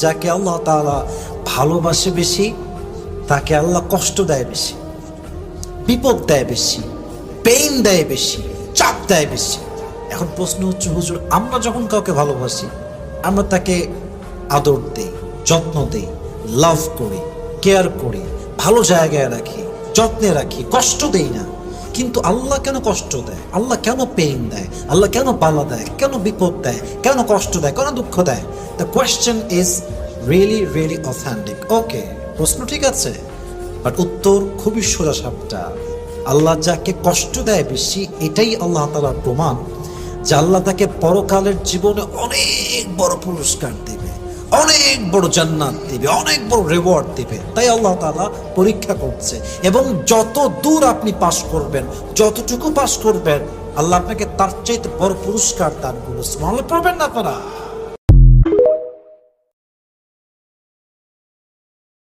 যাকে আল্লাহ তাআলা ভালোবাসে বেশি তাকে আল্লাহ কষ্ট দেয় বেশি, বিপদ দেয় বেশি, পেইন দেয় বেশি, চাপ দেয় বেশি। এখন প্রশ্ন হচ্ছে, হুজুর আমরা যখন কাউকে ভালোবাসি আমরা তাকে আদর দেই, যত্ন দেই, লাভ করি, কেয়ার করি, ভালো জায়গায় রাখি, যত্নে রাখি, কষ্ট দেই না। কিন্তু আল্লাহ কেন কষ্ট দেয়? আল্লাহ কেন পেইন দেয়? আল্লাহ কেন বালা দেয়? কেন বিপদ দেয়? কেন কষ্ট দেয়? কেন দুঃখ দেয়? The question is really really authentic. Okay, প্রশ্ন ঠিক আছে, বাট উত্তর খুবই সোজা সাপটা। আল্লাহ যাকে কষ্ট দেয় বেশি, এটাই আল্লাহ তাআলার প্রমাণ যে আল্লাহ তাকে পরকালের জীবনে অনেক বড় পুরস্কার দেবে, অনেক বড় জান্নাত দিবে, অনেক বড় রিওয়ার্ড দিবে। তাই আল্লাহ তাআলা পরীক্ষা করছে, এবং যত দূর আপনি পাস করবেন, যতটুকু পাস করবেন, আল্লাহ আপনাকে তার চাইতে বড় পুরস্কার দান করবে। সুবহানাল্লাহ পড়বেন না আপনারা?